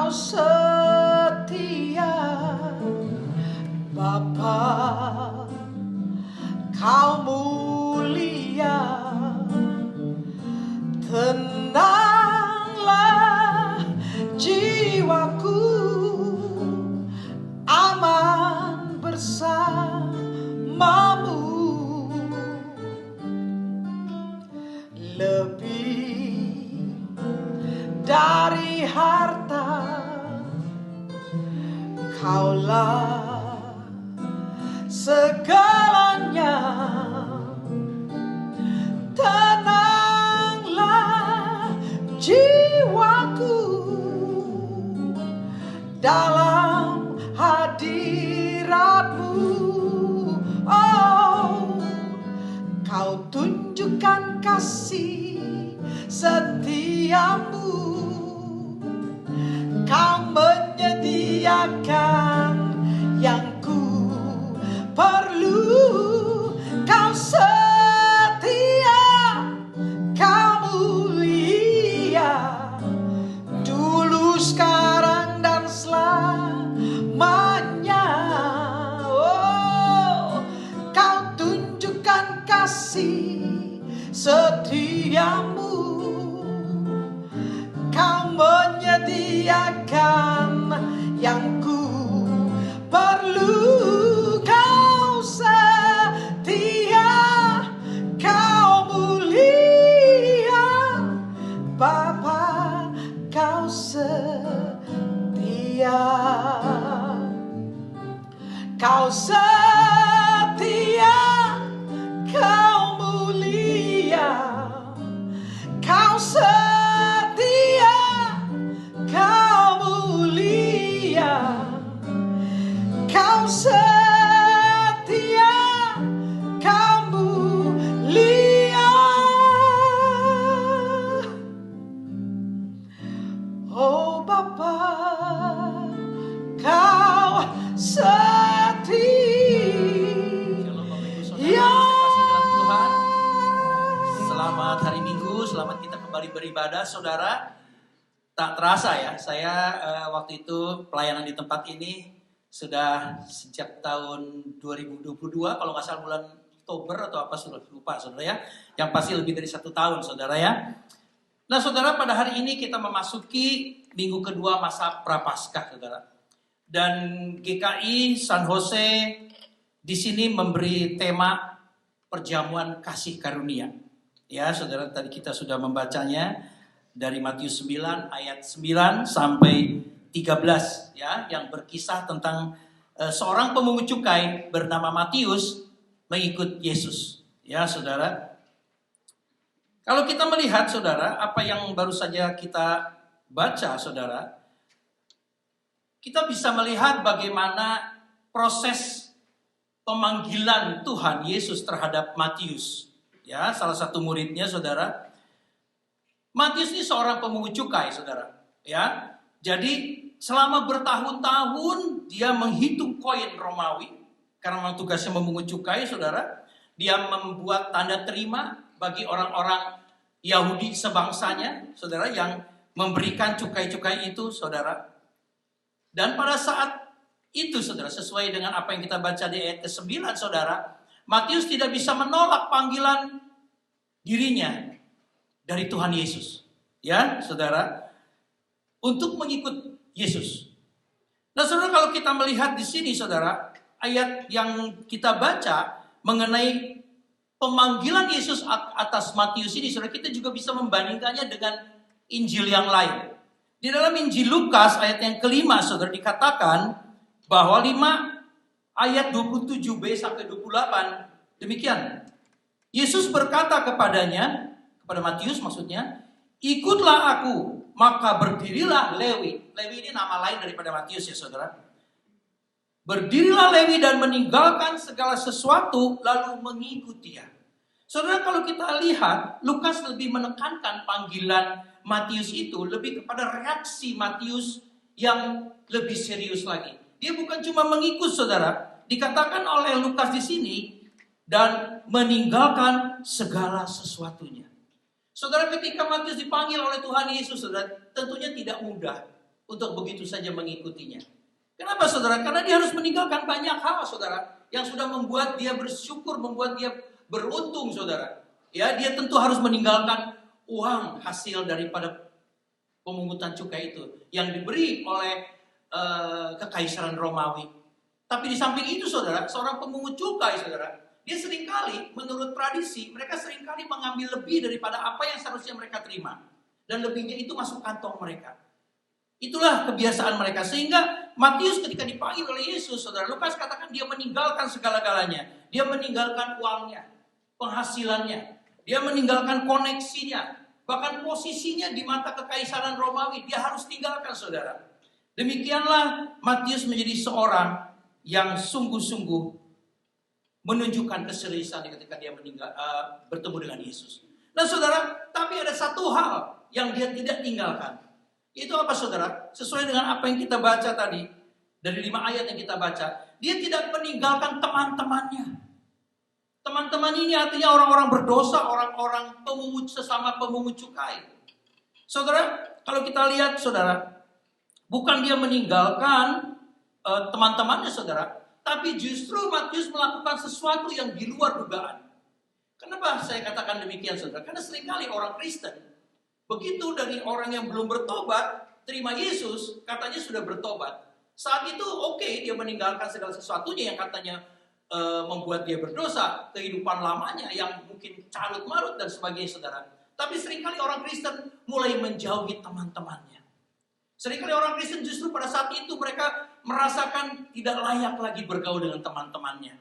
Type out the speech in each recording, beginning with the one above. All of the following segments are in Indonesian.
Kau setia, Bapa, Kau mulia. Tenanglah jiwaku, aman bersamamu. Lebih dari harta, Kaulah segalanya. Tenanglah jiwaku dalam hadirat-Mu. Oh, Kau tunjukkan kasih setiamu. Kau menyediakan yang ku perlu. Kau setia, Kau mulia, dulu, sekarang, dan selamanya. Oh, Kau tunjukkan kasih setiamu. Kau menyediakan yang ku perlu. Kau setia, Kau mulia, Bapa, Kau setia. Kau setia, Kau mulia, Kau setia, Kau mulia, Kau setia, Kau mulia. Oh Bapa, Kau setia. Shalom Bapak Ibu Saudara yang saya kasih dalam Tuhan. Selamat hari Minggu, selamat kita kembali beribadah Saudara. Tak terasa ya, saya waktu itu pelayanan di tempat ini sudah sejak tahun 2022, kalau nggak salah bulan Oktober atau apa, sudah lupa Saudara ya. Yang pasti lebih dari 1 tahun Saudara ya. Nah Saudara, pada hari ini kita memasuki minggu kedua masa Prapaskah Saudara. Dan GKI San Jose di sini memberi tema perjamuan kasih karunia. Ya, Saudara, tadi kita sudah membacanya dari Matius 9 ayat 9 sampai 13 ya, yang berkisah tentang seorang pemungut cukai bernama Matius mengikut Yesus. Ya, Saudara. Kalau kita melihat Saudara, apa yang baru saja kita baca Saudara, kita bisa melihat bagaimana proses pemanggilan Tuhan Yesus terhadap Matius. Ya, salah satu muridnya Saudara. Matius ini seorang pemungut cukai Saudara. Ya, jadi selama bertahun-tahun dia menghitung koin Romawi karena memang tugasnya memungut cukai Saudara. Dia membuat tanda terima bagi orang-orang Yahudi sebangsanya Saudara yang memberikan cukai-cukai itu Saudara. Dan pada saat itu Saudara, sesuai dengan apa yang kita baca di ayat ke-9 Saudara, Matius tidak bisa menolak panggilan dirinya dari Tuhan Yesus. Ya, Saudara, untuk mengikut Yesus. Nah, Saudara, kalau kita melihat di sini Saudara, ayat yang kita baca mengenai pemanggilan Yesus atas Matius ini, Saudara, kita juga bisa membandingkannya dengan Injil yang lain. Di dalam Injil Lukas ayat yang kelima Saudara dikatakan bahwa 5 ayat 27b sampai 28 demikian. Yesus berkata kepadanya, kepada Matius maksudnya, ikutlah aku, maka berdirilah Lewi. Lewi ini nama lain daripada Matius ya Saudara. Berdirilah Lewi dan meninggalkan segala sesuatu lalu mengikuti dia. Saudara, kalau kita lihat Lukas lebih menekankan panggilan Matius itu lebih kepada reaksi Matius yang lebih serius lagi. Dia bukan cuma mengikut Saudara, dikatakan oleh Lukas di sini dan meninggalkan segala sesuatunya. Saudara, ketika Matius dipanggil oleh Tuhan Yesus, Saudara, tentunya tidak mudah untuk begitu saja mengikutinya. Kenapa saudara? Karena dia harus meninggalkan banyak hal saudara, yang sudah membuat dia bersyukur, membuat dia beruntung saudara. Ya, dia tentu harus meninggalkan uang hasil daripada pemungutan cukai itu yang diberi oleh kekaisaran Romawi. Tapi di samping itu saudara, seorang pemungut cukai saudara, dia seringkali menurut tradisi mereka seringkali mengambil lebih daripada apa yang seharusnya mereka terima, dan lebihnya itu masuk kantong mereka. Itulah kebiasaan mereka, sehingga Matius ketika dipanggil oleh Yesus saudara, Lukas katakan dia meninggalkan segala-galanya. Dia meninggalkan uangnya, penghasilannya, dia meninggalkan koneksinya, bahkan posisinya di mata kekaisaran Romawi dia harus tinggalkan saudara. Demikianlah Matius menjadi seorang yang sungguh-sungguh menunjukkan keseriusan ketika dia bertemu dengan Yesus. Nah saudara, tapi ada satu hal yang dia tidak tinggalkan. Itu apa saudara? Sesuai dengan apa yang kita baca tadi, dari 5 ayat yang kita baca, dia tidak meninggalkan teman-temannya. Teman-teman ini artinya orang-orang berdosa, orang-orang sesama pemungut cukai. Saudara, kalau kita lihat saudara, bukan dia meninggalkan teman-temannya saudara, tapi justru Matius melakukan sesuatu yang di luar dugaan. Kenapa saya katakan demikian saudara? Karena seringkali orang Kristen, begitu dari orang yang belum bertobat, terima Yesus, katanya sudah bertobat. Saat itu oke, dia meninggalkan segala sesuatunya yang katanya membuat dia berdosa, kehidupan lamanya yang mungkin carut marut dan sebagainya saudara. Tapi seringkali orang Kristen mulai menjauhi teman-temannya. Seringkali orang Kristen justru pada saat itu mereka merasakan tidak layak lagi bergaul dengan teman-temannya.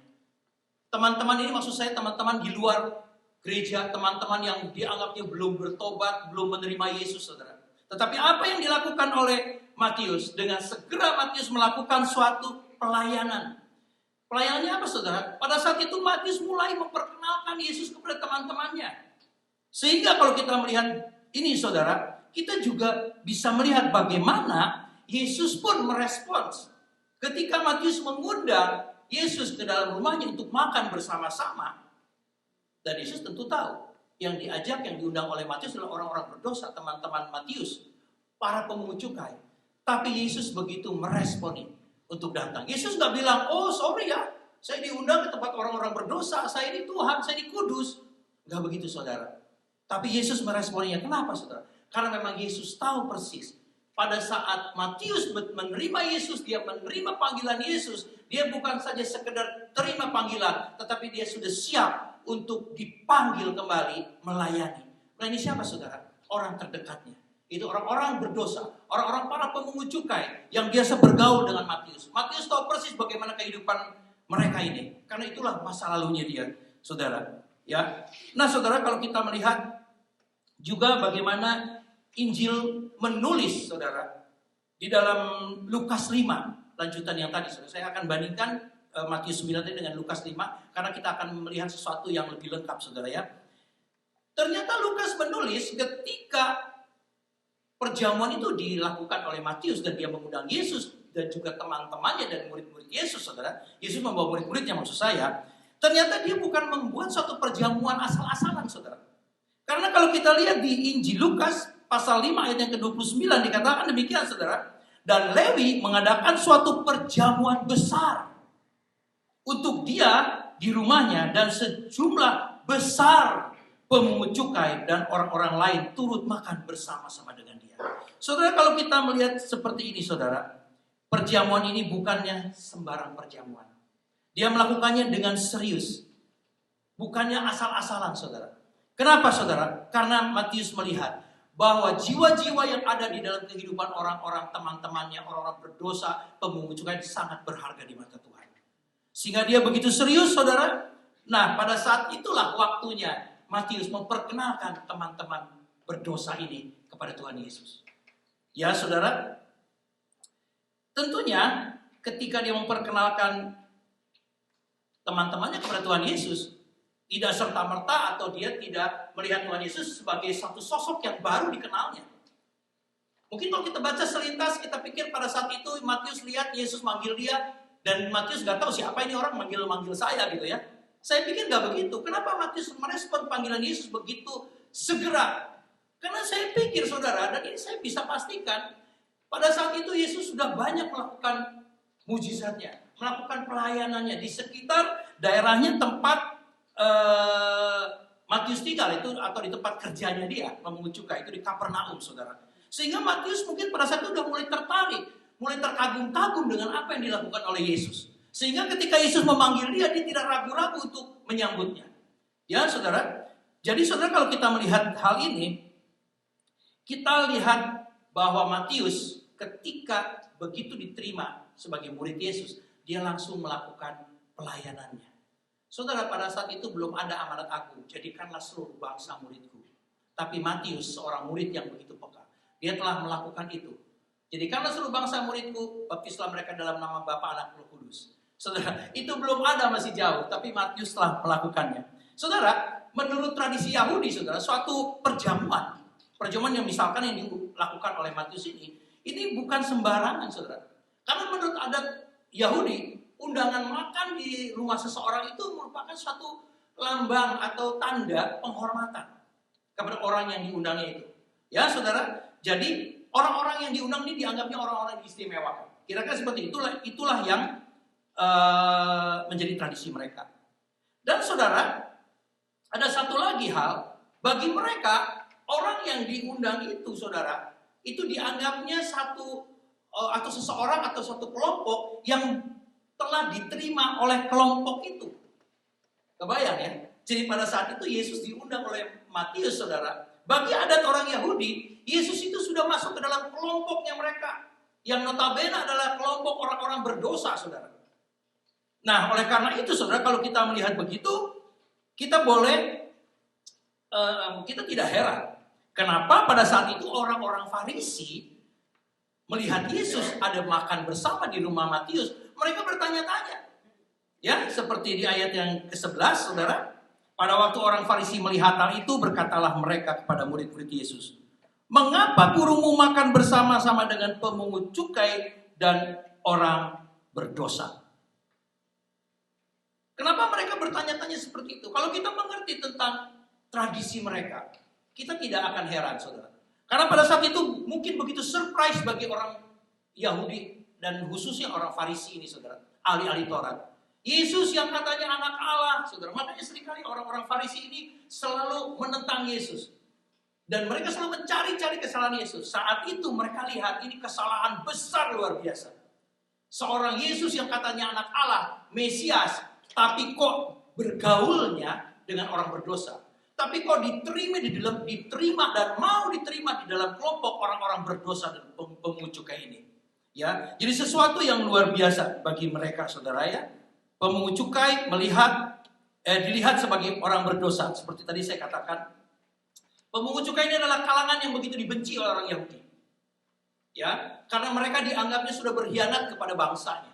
Teman-teman ini maksud saya teman-teman di luar gereja, teman-teman yang dianggapnya belum bertobat, belum menerima Yesus saudara. Tetapi apa yang dilakukan oleh Matius? Dengan segera Matius melakukan suatu pelayanan. Pelayanannya apa saudara? Pada saat itu Matius mulai memperkenalkan Yesus kepada teman-temannya. Sehingga kalau kita melihat ini saudara, kita juga bisa melihat bagaimana Yesus pun merespons. Ketika Matius mengundang Yesus ke dalam rumahnya untuk makan bersama-sama. Dan Yesus tentu tahu, yang diajak, yang diundang oleh Matius adalah orang-orang berdosa, teman-teman Matius, para pemungut cukai. Tapi Yesus begitu merespon ini untuk datang. Yesus gak bilang, oh sorry ya, saya diundang ke tempat orang-orang berdosa, saya ini Tuhan, saya ini kudus. Gak begitu saudara. Tapi Yesus meresponnya. Kenapa saudara? Karena memang Yesus tahu persis. Pada saat Matius menerima Yesus, dia menerima panggilan Yesus, dia bukan saja sekedar terima panggilan, tetapi dia sudah siap untuk dipanggil kembali melayani. Melayani siapa saudara? Orang terdekatnya. Itu orang-orang berdosa, orang-orang para pemungut cukai yang biasa bergaul dengan Matius. Matius tahu persis bagaimana kehidupan mereka ini. Karena itulah masa lalunya dia, saudara. Ya. Nah saudara, kalau kita melihat juga bagaimana Injil menulis saudara di dalam Lukas 5, lanjutan yang tadi saudara. Saya akan bandingkan Matius 9 dengan Lukas 5 karena kita akan melihat sesuatu yang lebih lengkap saudara ya. Ternyata Lukas menulis ketika perjamuan itu dilakukan oleh Matius dan dia mengundang Yesus dan juga teman-temannya dan murid-murid Yesus saudara. Yesus membawa murid-muridnya maksud saya. Ternyata dia bukan membuat suatu perjamuan asal-asalan saudara. Karena kalau kita lihat di Injil Lukas pasal 5 ayat yang ke-29 dikatakan demikian saudara. Dan Lewi mengadakan suatu perjamuan besar untuk dia di rumahnya dan sejumlah besar pemungut cukai dan orang-orang lain turut makan bersama-sama dengan dia. Saudara, kalau kita melihat seperti ini saudara, perjamuan ini bukannya sembarang perjamuan. Dia melakukannya dengan serius. Bukannya asal-asalan saudara. Kenapa saudara? Karena Matius melihat bahwa jiwa-jiwa yang ada di dalam kehidupan orang-orang teman-temannya, orang-orang berdosa, pemungut cukai sangat berharga di mata Tuhan. Sehingga dia begitu serius saudara. Nah pada saat itulah waktunya Matius memperkenalkan teman-teman berdosa ini kepada Tuhan Yesus. Ya saudara, tentunya ketika dia memperkenalkan teman-temannya kepada Tuhan Yesus, tidak serta-merta atau dia tidak melihat Tuhan Yesus sebagai satu sosok yang baru dikenalnya. Mungkin kalau kita baca selintas, kita pikir pada saat itu Matius lihat Yesus manggil dia, dan Matius gak tahu siapa ini orang manggil saya gitu ya. Saya pikir gak begitu. Kenapa Matius merespon panggilan Yesus begitu segera? Karena saya pikir saudara, dan ini saya bisa pastikan, Pada saat itu Yesus sudah banyak melakukan mujizatnya, melakukan pelayanannya di sekitar daerahnya tempat Matius tinggal itu, atau di tempat kerjanya dia memungut cukai itu di Kapernaum, saudara. Sehingga Matius mungkin pada saat itu sudah mulai tertarik, mulai terkagum-kagum dengan apa yang dilakukan oleh Yesus. Sehingga ketika Yesus memanggil dia tidak ragu-ragu untuk menyambutnya. Ya, saudara. Jadi saudara, kalau kita melihat hal ini, kita lihat bahwa Matius ketika begitu diterima sebagai murid Yesus, dia langsung melakukan pelayanannya. Saudara, pada saat itu belum ada amanat agung, jadikanlah seluruh bangsa muridku. Tapi Matius, seorang murid yang begitu peka, dia telah melakukan itu. Jadikanlah seluruh bangsa muridku, baptislah mereka dalam nama Bapa, Anak, Roh Kudus. Saudara, itu belum ada, masih jauh, tapi Matius telah melakukannya. Saudara, menurut tradisi Yahudi, saudara, suatu perjamuan yang misalkan yang dilakukan oleh Matius ini bukan sembarangan, saudara. Karena menurut adat Yahudi, undangan makan di rumah seseorang itu merupakan suatu lambang atau tanda penghormatan kepada orang yang diundangnya itu. Ya, saudara. Jadi orang-orang yang diundang ini dianggapnya orang-orang yang istimewa. Kira-kira seperti itulah yang menjadi tradisi mereka. Dan saudara, ada satu lagi hal, bagi mereka orang yang diundang itu, saudara, itu dianggapnya satu atau seseorang atau satu kelompok yang telah diterima oleh kelompok itu. Kebayang ya? Jadi pada saat itu Yesus diundang oleh Matius, saudara. Bagi adat orang Yahudi, Yesus itu sudah masuk ke dalam kelompoknya mereka, yang notabene adalah kelompok orang-orang berdosa, saudara. Nah, oleh karena itu, saudara, kalau kita melihat begitu, kita tidak heran. Kenapa pada saat itu orang-orang Farisi melihat Yesus ada makan bersama di rumah Matius, mereka bertanya-tanya. Ya, seperti di ayat yang ke-11, saudara. Pada waktu orang Farisi melihat hal itu, berkatalah mereka kepada murid-murid Yesus, "Mengapa gurumu makan bersama-sama dengan pemungut cukai dan orang berdosa?" Kenapa mereka bertanya-tanya seperti itu? Kalau kita mengerti tentang tradisi mereka, kita tidak akan heran, saudara. Karena pada saat itu mungkin begitu surprise bagi orang Yahudi dan khususnya orang Farisi ini, saudara, ahli-ahli Taurat. Yesus yang katanya anak Allah, saudara. Makanya seringkali orang-orang Farisi ini selalu menentang Yesus. Dan mereka selalu mencari-cari kesalahan Yesus. Saat itu mereka lihat ini kesalahan besar luar biasa. Seorang Yesus yang katanya anak Allah, Mesias, tapi kok bergaulnya dengan orang berdosa. Tapi kok diterima dan mau diterima di dalam kelompok orang-orang berdosa dan pemungut cukai ini. Ya, jadi sesuatu yang luar biasa bagi mereka, saudara ya. Pemungut cukai dilihat sebagai orang berdosa. Seperti tadi saya katakan, pemungut cukai ini adalah kalangan yang begitu dibenci oleh orang Yahudi. Ya, karena mereka dianggapnya sudah berkhianat kepada bangsanya,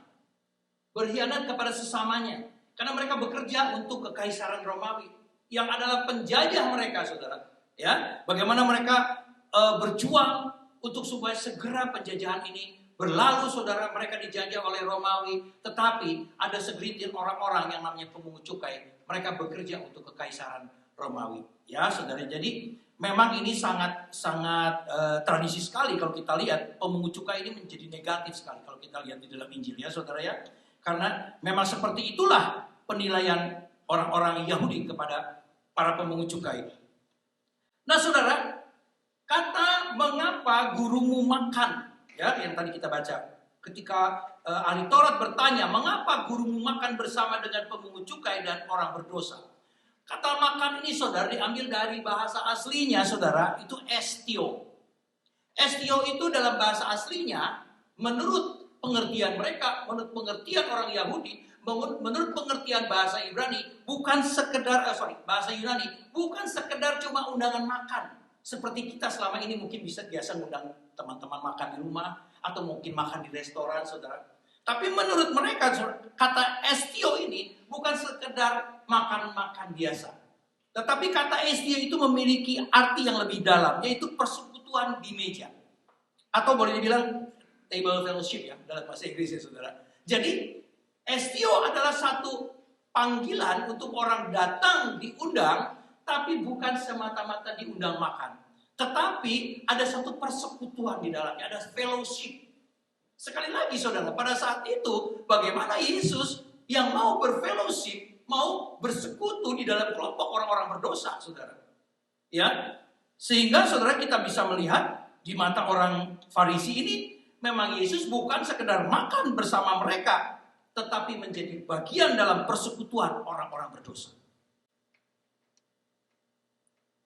berkhianat kepada sesamanya. Karena mereka bekerja untuk kekaisaran Romawi yang adalah penjajah mereka, saudara. Ya, bagaimana mereka berjuang untuk supaya segera penjajahan ini berlalu, saudara. Mereka dijajah oleh Romawi, tetapi ada segelintir orang-orang yang namanya pemungut cukai. Mereka bekerja untuk kekaisaran Romawi. Ya, saudara. Jadi memang ini sangat tradisi sekali kalau kita lihat pemungut cukai ini menjadi negatif sekali kalau kita lihat di dalam Injil, ya, saudara ya. Karena memang seperti itulah penilaian orang-orang Yahudi kepada para pemungut cukai. Nah, saudara, kata "mengapa gurumu makan", ya, yang tadi kita baca. Ketika ahli Taurat bertanya, "Mengapa gurumu makan bersama dengan pemungut cukai dan orang berdosa?" Kata makan ini, saudara, diambil dari bahasa aslinya, saudara, itu estio. Estio itu dalam bahasa aslinya, menurut pengertian mereka, menurut pengertian orang Yahudi, menurut pengertian bahasa Ibrani, bahasa Yunani, bukan sekedar cuma undangan makan. Seperti kita selama ini mungkin biasa ngundang teman-teman makan di rumah, atau mungkin makan di restoran, saudara. Tapi menurut mereka, kata estio ini bukan sekedar makan-makan biasa. Tetapi kata estio itu memiliki arti yang lebih dalam, yaitu persekutuan di meja. Atau boleh dibilang table fellowship, ya, dalam bahasa Inggris, ya, saudara. Jadi estio adalah satu panggilan untuk orang datang diundang, tapi bukan semata-mata diundang makan. Tetapi ada satu persekutuan di dalamnya, ada fellowship. Sekali lagi saudara, pada saat itu bagaimana Yesus yang mau berfellowship, mau bersekutu di dalam kelompok orang-orang berdosa, saudara. Ya, sehingga saudara kita bisa melihat di mata orang Farisi ini, memang Yesus bukan sekedar makan bersama mereka, tetapi menjadi bagian dalam persekutuan orang-orang berdosa.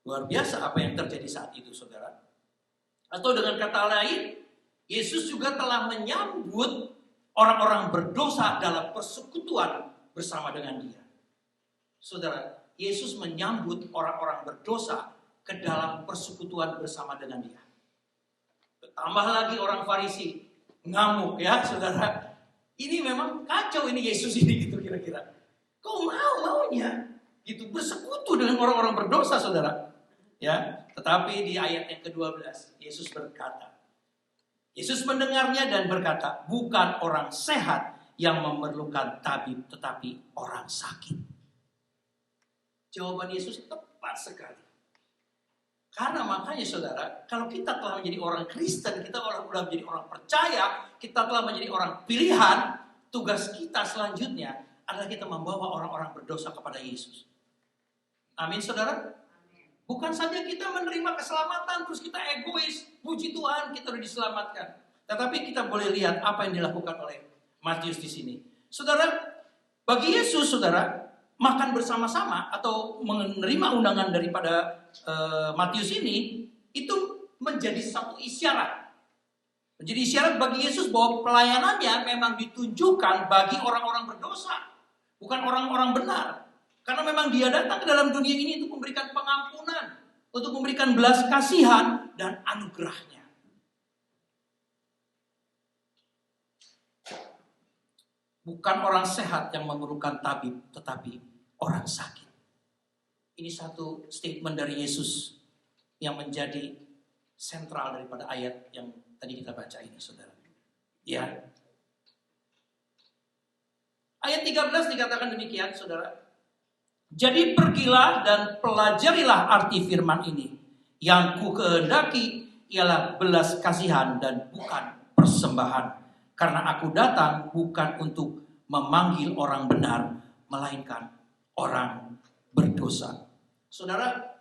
Luar biasa apa yang terjadi saat itu, saudara. Atau dengan kata lain, Yesus juga telah menyambut orang-orang berdosa dalam persekutuan bersama dengan Dia. Saudara, Yesus menyambut orang-orang berdosa ke dalam persekutuan bersama dengan Dia. Tambah lagi orang Farisi ngamuk ya, saudara. Ini memang kacau ini Yesus ini gitu kira-kira. Kau maunya gitu bersekutu dengan orang-orang berdosa, saudara. Ya, tetapi di ayat yang ke-12 Yesus berkata, Yesus mendengarnya dan berkata, bukan orang sehat yang memerlukan tabib, tetapi orang sakit. Jawaban Yesus tepat sekali. Karena makanya saudara, kalau kita telah menjadi orang Kristen, kita telah menjadi orang percaya, kita telah menjadi orang pilihan, tugas kita selanjutnya adalah kita membawa orang-orang berdosa kepada Yesus. Amin saudara. Bukan saja kita menerima keselamatan terus kita egois, puji Tuhan kita sudah diselamatkan. Tetapi kita boleh lihat apa yang dilakukan oleh Matius di sini. Saudara, bagi Yesus saudara, makan bersama-sama atau menerima undangan daripada Matius ini, itu menjadi satu isyarat. Menjadi isyarat bagi Yesus bahwa pelayanannya memang ditunjukkan bagi orang-orang berdosa, bukan orang-orang benar. Karena memang Dia datang ke dalam dunia ini untuk memberikan pengampunan, untuk memberikan belas kasihan dan anugerahnya. Bukan orang sehat yang memerlukan tabib, tetapi orang sakit. Ini satu statement dari Yesus yang menjadi sentral daripada ayat yang tadi kita baca ini, saudara. Ya. Ayat 13 dikatakan demikian, saudara. Jadi pergilah dan pelajarilah arti firman ini. Yang ku kehendaki ialah belas kasihan dan bukan persembahan. Karena aku datang bukan untuk memanggil orang benar, melainkan orang berdosa. Saudara,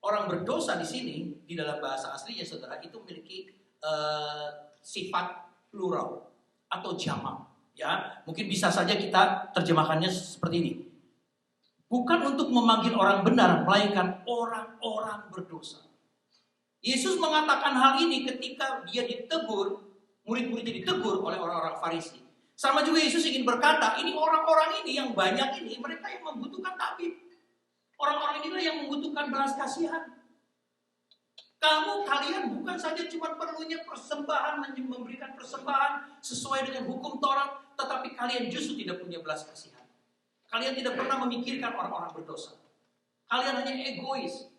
orang berdosa di sini, di dalam bahasa aslinya saudara, itu memiliki sifat plural atau jamak. Ya, mungkin bisa saja kita terjemahkannya seperti ini. Bukan untuk memanggil orang benar, melainkan orang-orang berdosa. Yesus mengatakan hal ini ketika Dia ditegur, murid-muridnya ditegur oleh orang-orang Farisi. Sama juga Yesus ingin berkata, ini orang-orang ini yang banyak ini, mereka yang membutuhkan tabib. Orang-orang inilah yang membutuhkan belas kasihan. Kalian bukan saja cuma perlunya persembahan, memberikan persembahan sesuai dengan hukum Taurat, tetapi kalian justru tidak punya belas kasihan. Kalian tidak pernah memikirkan orang-orang berdosa. Kalian hanya egois.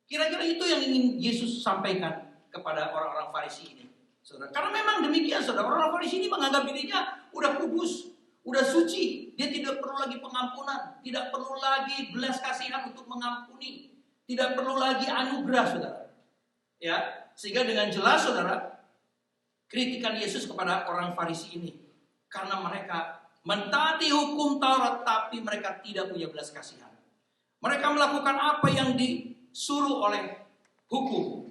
Kira-kira itu yang ingin Yesus sampaikan kepada orang-orang Farisi ini, saudara. Karena memang demikian, saudara. Orang-orang Farisi ini menganggap dirinya udah kudus, udah suci. Dia tidak perlu lagi pengampunan, tidak perlu lagi belas kasihan untuk mengampuni, tidak perlu lagi anugerah, saudara. Ya, sehingga dengan jelas, saudara, kritikan Yesus kepada orang Farisi ini, karena mereka mentaati hukum Taurat, tapi mereka tidak punya belas kasihan. Mereka melakukan apa yang disuruh oleh hukum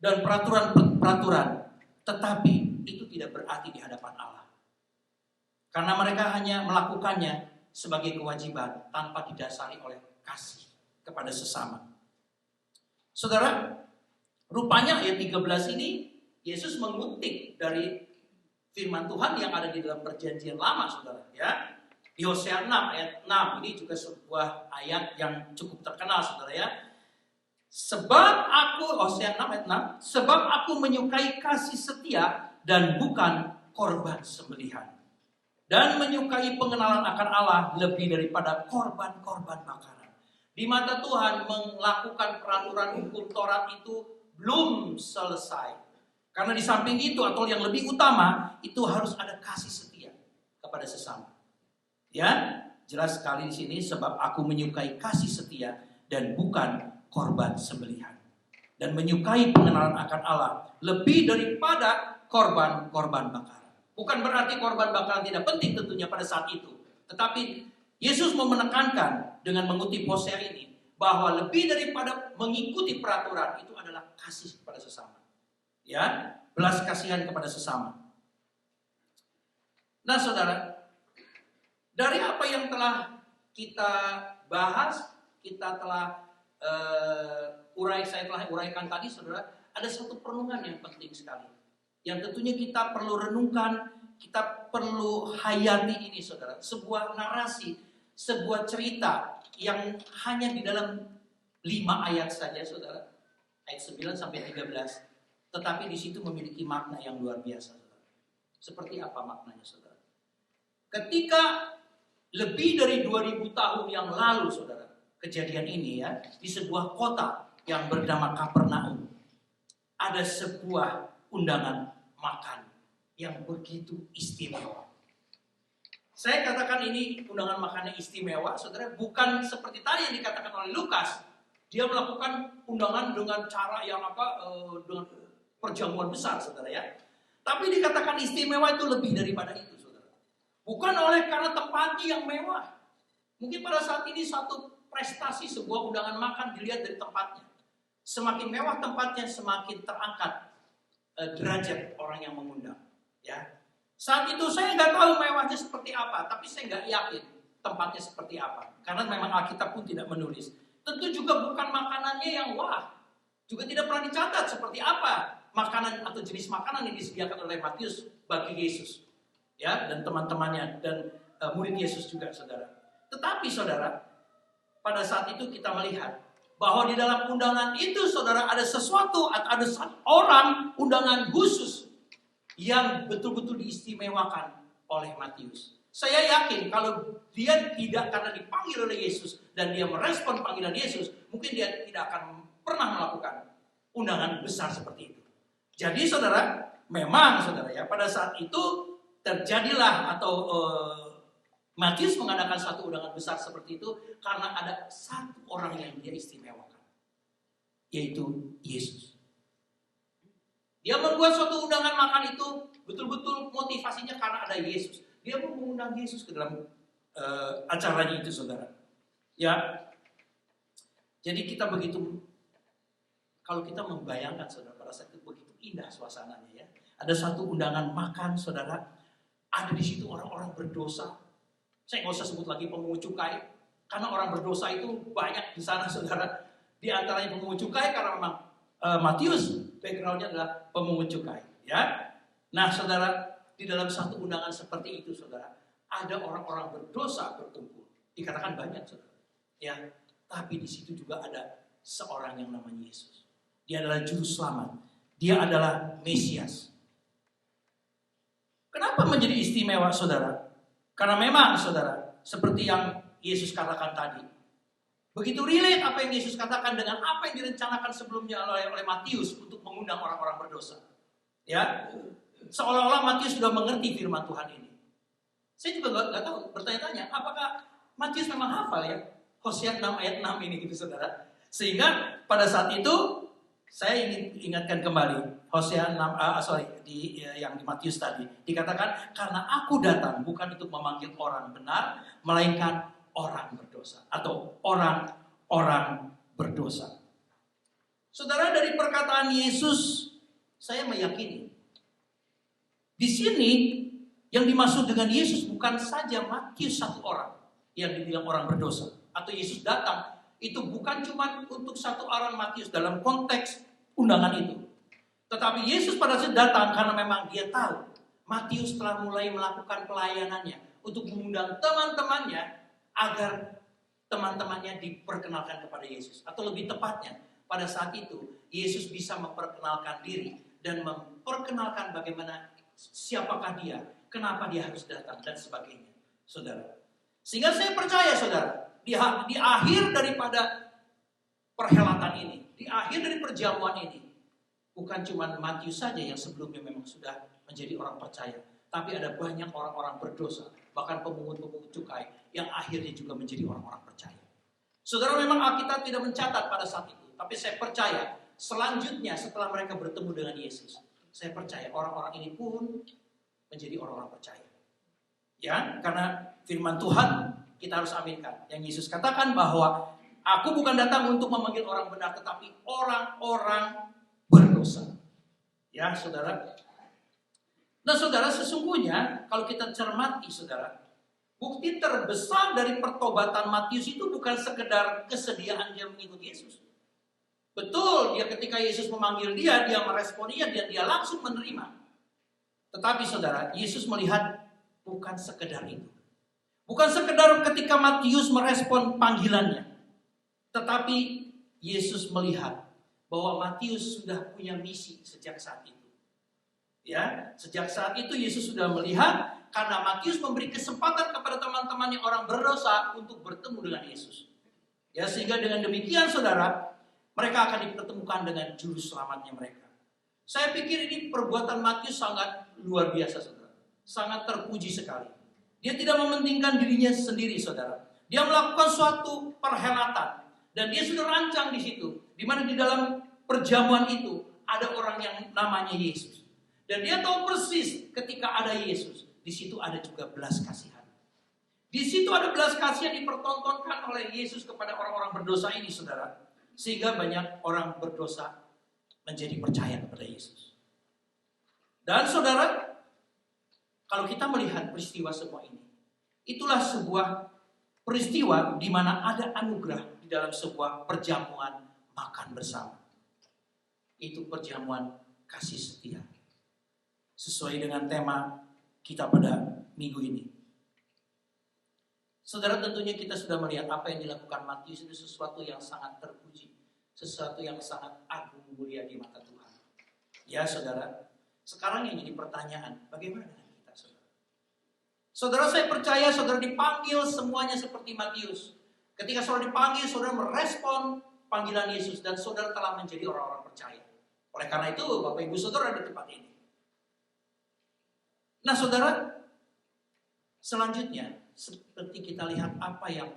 dan peraturan-peraturan, tetapi itu tidak berarti di hadapan Allah. Karena mereka hanya melakukannya sebagai kewajiban tanpa didasari oleh kasih kepada sesama. Saudara, rupanya ayat 13 ini Yesus mengutip dari firman Tuhan yang ada di dalam perjanjian lama, saudara. Ya, di Hosea 6 ayat 6 ini juga sebuah ayat yang cukup terkenal, saudara ya. Hosea 6 ayat 6, sebab aku menyukai kasih setia dan bukan korban sembelihan, dan menyukai pengenalan akan Allah lebih daripada korban-korban bakaran. Di mata Tuhan, melakukan peraturan hukum Taurat itu belum selesai. Karena di samping itu atau yang lebih utama, itu harus ada kasih setia kepada sesama. Ya, jelas sekali di sini, sebab aku menyukai kasih setia dan bukan korban sembelihan. dan menyukai pengenalan akan Allah lebih daripada korban-korban bakaran. Bukan berarti korban bakaran tidak penting tentunya pada saat itu. Tetapi Yesus mau menekankan dengan mengutip Hosea ini bahwa lebih daripada mengikuti peraturan itu adalah kasih kepada sesama. Ya, belas kasihan kepada sesama. Nah, saudara, dari apa yang telah kita bahas, kita telah saya telah uraikan tadi, saudara, ada satu perenungan yang penting sekali. Yang tentunya kita perlu renungkan, kita perlu hayati ini, saudara. Sebuah narasi, sebuah cerita yang hanya di dalam 5 ayat saja, saudara. Ayat 9 sampai 13. Tetapi di situ memiliki makna yang luar biasa, saudara. Seperti apa maknanya, saudara? Ketika lebih dari 2000 tahun yang lalu, saudara, kejadian ini ya, di sebuah kota yang bernama Kapernaum, ada sebuah undangan makan yang begitu istimewa. Saya katakan ini undangan makannya istimewa, saudara, bukan seperti tadi yang dikatakan oleh Lukas. Dia melakukan undangan dengan cara yang dengan perjamuan besar, saudara ya. Tapi dikatakan istimewa itu lebih daripada itu, saudara. Bukan oleh karena tempatnya yang mewah. Mungkin pada saat ini satu prestasi sebuah undangan makan dilihat dari tempatnya. Semakin mewah tempatnya, semakin terangkat derajat orang yang mengundang. Ya. Saat itu saya nggak tahu mewahnya seperti apa, tapi saya nggak yakin tempatnya seperti apa. Karena memang Alkitab pun tidak menulis. Tentu juga bukan makanannya yang wah. Juga tidak pernah dicatat seperti apa makanan atau jenis makanan yang disediakan oleh Matius bagi Yesus. Ya, dan teman-temannya dan murid Yesus juga, saudara. Tetapi saudara, pada saat itu kita melihat bahwa di dalam undangan itu, saudara, ada sesuatu, ada orang undangan khusus yang betul-betul diistimewakan oleh Matius. Saya yakin kalau dia tidak karena dipanggil oleh Yesus dan dia merespon panggilan Yesus, mungkin dia tidak akan pernah melakukan undangan besar seperti itu. Jadi saudara, memang saudara ya, pada saat itu terjadilah atau Matius mengadakan satu undangan besar seperti itu karena ada satu orang yang dia istimewakan, yaitu Yesus. Dia membuat suatu undangan makan itu betul-betul motivasinya karena ada Yesus. Dia mau mengundang Yesus ke dalam acaranya itu, saudara. Ya, jadi kita begitu, kalau kita membayangkan, saudara, pada saat itu begitu indah suasananya ya. Ada satu undangan makan, saudara. Ada di situ orang-orang berdosa. Saya nggak usah sebut lagi pemungut cukai, karena orang berdosa itu banyak di sana, saudara. Di antaranya pemungut cukai karena memang Matius backgroundnya adalah pemungut cukai, ya. Nah, saudara, di dalam satu undangan seperti itu, saudara, ada orang-orang berdosa berkumpul. Dikatakan banyak, saudara, ya. Tapi di situ juga ada seorang yang namanya Yesus. Dia adalah juru selamat. Dia adalah Mesias. Kenapa menjadi istimewa, saudara? Karena memang, saudara, seperti yang Yesus katakan tadi, begitu relate apa yang Yesus katakan dengan apa yang direncanakan sebelumnya oleh Matius untuk mengundang orang-orang berdosa. Ya, seolah-olah Matius sudah mengerti firman Tuhan ini. Saya juga nggak tahu, bertanya-tanya, apakah Matius memang hafal ya Hosea 6 ayat 6 ini gitu, saudara. Sehingga pada saat itu saya ingin ingatkan kembali Hosea 6 yang di Matius tadi dikatakan, karena aku datang bukan untuk memanggil orang benar, melainkan orang berdosa atau orang-orang berdosa. Saudara, dari perkataan Yesus saya meyakini di sini yang dimaksud dengan Yesus bukan saja Matius satu orang yang dibilang orang berdosa, atau Yesus datang itu bukan cuma untuk satu orang Matius dalam konteks undangan itu. Tetapi Yesus pada saat datang karena memang dia tahu Matius telah mulai melakukan pelayanannya untuk mengundang teman-temannya agar teman-temannya diperkenalkan kepada Yesus. Atau lebih tepatnya, pada saat itu Yesus bisa memperkenalkan diri dan memperkenalkan bagaimana siapakah dia, kenapa dia harus datang dan sebagainya, saudara. Sehingga saya percaya, saudara, di akhir daripada perhelatan ini, di akhir dari perjamuan ini, bukan cuma Matius saja yang sebelumnya memang sudah menjadi orang percaya, tapi ada banyak orang-orang berdosa, bahkan pemungut-pemungut cukai yang akhirnya juga menjadi orang-orang percaya. Saudara, memang Alkitab tidak mencatat pada saat itu, tapi saya percaya selanjutnya setelah mereka bertemu dengan Yesus, saya percaya orang-orang ini pun menjadi orang-orang percaya. Ya, karena firman Tuhan kita harus aminkan. Yang Yesus katakan bahwa aku bukan datang untuk memanggil orang benar, tetapi orang-orang berdosa. Ya, saudara. Nah, saudara, sesungguhnya kalau kita cermati, saudara, bukti terbesar dari pertobatan Matius itu bukan sekedar kesediaan dia mengikut Yesus. Betul, dia ketika Yesus memanggil dia merespon dia langsung menerima. Tetapi saudara, Yesus melihat bukan sekedar itu. Bukan sekedar ketika Matius merespon panggilannya. Tetapi Yesus melihat bahwa Matius sudah punya misi sejak saat itu. Ya, sejak saat itu Yesus sudah melihat karena Matius memberi kesempatan kepada teman-temannya orang berdosa untuk bertemu dengan Yesus. Ya, sehingga dengan demikian saudara, mereka akan dipertemukan dengan juru selamatnya mereka. Saya pikir ini perbuatan Matius sangat luar biasa saudara. Sangat terpuji sekali. Dia tidak mementingkan dirinya sendiri saudara. Dia melakukan suatu perhelatan dan dia sudah rancang di situ, di mana di dalam perjamuan itu ada orang yang namanya Yesus. Dan dia tahu persis ketika ada Yesus, di situ ada juga belas kasihan. Di situ ada belas kasihan dipertontonkan oleh Yesus kepada orang-orang berdosa ini, saudara. Sehingga banyak orang berdosa menjadi percaya kepada Yesus. Dan saudara, kalau kita melihat peristiwa semua ini, itulah sebuah peristiwa di mana ada anugerah di dalam sebuah perjamuan makan bersama. Itu perjamuan kasih setia. Sesuai dengan tema kita pada minggu ini. Saudara, tentunya kita sudah melihat apa yang dilakukan Matius itu sesuatu yang sangat terpuji. Sesuatu yang sangat agung mulia di mata Tuhan. Ya saudara, sekarang yang jadi pertanyaan, bagaimana dengan kita saudara? Saudara, saya percaya saudara dipanggil semuanya seperti Matius. Ketika saudara dipanggil, saudara merespon panggilan Yesus. Dan saudara telah menjadi orang-orang percaya. Oleh karena itu, Bapak Ibu Saudara ada di tempat ini. Nah saudara, selanjutnya seperti kita lihat apa yang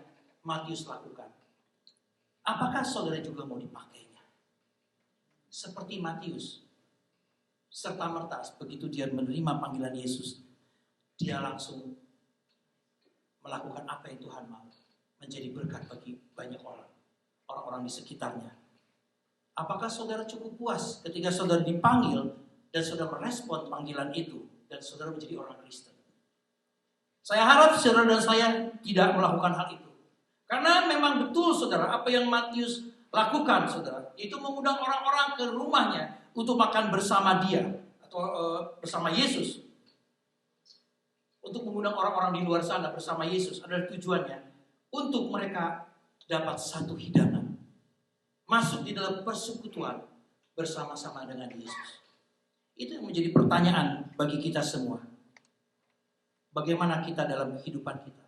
Matius lakukan. Apakah saudara juga mau dipakainya? Seperti Matius, serta-merta begitu dia menerima panggilan Yesus, dia langsung melakukan apa yang Tuhan mau, menjadi berkat bagi banyak orang-orang di sekitarnya. Apakah saudara cukup puas ketika saudara dipanggil dan saudara merespon panggilan itu? Dan saudara menjadi orang Kristen. Saya harap saudara dan saya tidak melakukan hal itu. Karena memang betul saudara, apa yang Matius lakukan saudara, itu mengundang orang-orang ke rumahnya untuk makan bersama dia. Atau bersama Yesus. Untuk mengundang orang-orang di luar sana bersama Yesus adalah tujuannya. Untuk mereka dapat satu hidangan. Masuk di dalam persekutuan bersama-sama dengan Yesus. Itu yang menjadi pertanyaan bagi kita semua. Bagaimana kita dalam kehidupan kita?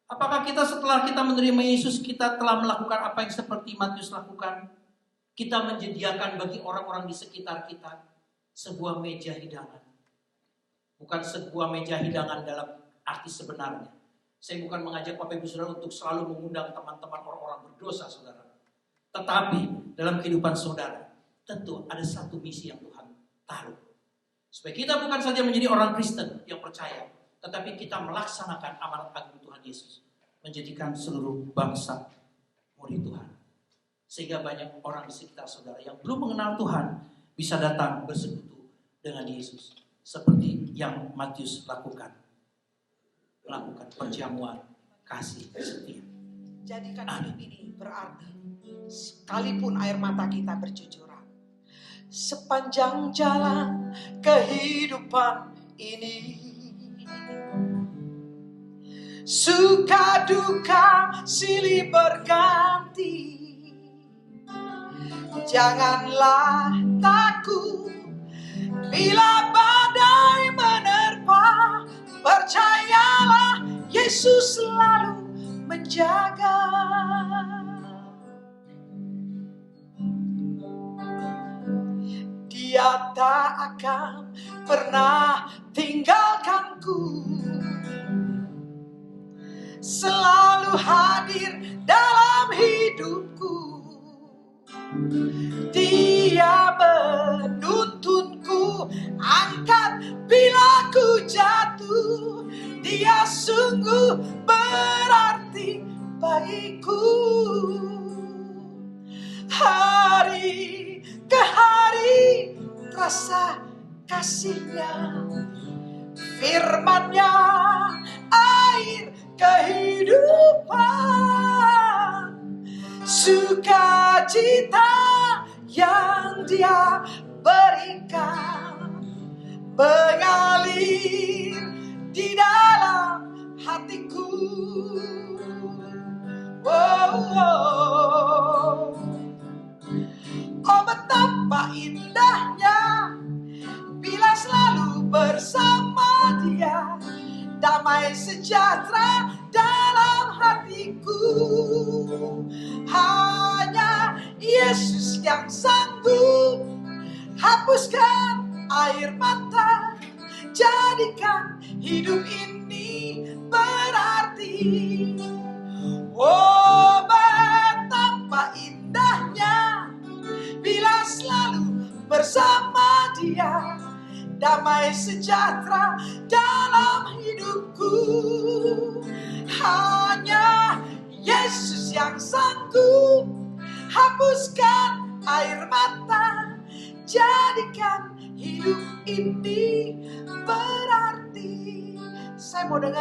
Apakah kita setelah kita menerima Yesus, kita telah melakukan apa yang seperti Matius lakukan? Kita menyediakan bagi orang-orang di sekitar kita sebuah meja hidangan. Bukan sebuah meja hidangan dalam arti sebenarnya. Saya bukan mengajak Bapak Ibu Saudara untuk selalu mengundang teman-teman orang-orang berdosa saudara. Tetapi dalam kehidupan saudara, tentu ada satu misi yang Tuhan taruh. Supaya kita bukan saja menjadi orang Kristen yang percaya, tetapi kita melaksanakan amanat agung Tuhan Yesus. Menjadikan seluruh bangsa murid Tuhan. Sehingga banyak orang di sekitar saudara yang belum mengenal Tuhan bisa datang bersekutu dengan Yesus. Seperti yang Matius lakukan. Melakukan perjamuan kasih setia. Jadikan hidup ini berarti sekalipun air mata kita bercucuran, sepanjang jalan kehidupan ini, suka duka silih berganti, janganlah takut bila badai menerpa, percayalah Yesus selalu menjaga. Dia tak akan pernah tinggalkanku, selalu hadir dalam hidupku. Dia menuntunku, angkat bila ku jatuh. Dia sungguh berarti bagiku. Hari ke hari rasa kasih-Nya, firman-Nya air kehidupan, sukacita yang Dia berikan mengalir di dalam hatiku. Oh, betapa indahnya bila selalu bersama Dia, damai sejahtera dalam hatiku. Hanya Yesus yang sanggup hapuskan air mata, jadikan hidup ini berarti. Oh, betapa indahnya bila selalu bersama Dia, damai sejahtera dalam hidupku. Hanya Yesus yang sanggup hapuskan air mata, jadikan hidup ini berarti. Saya mau dengar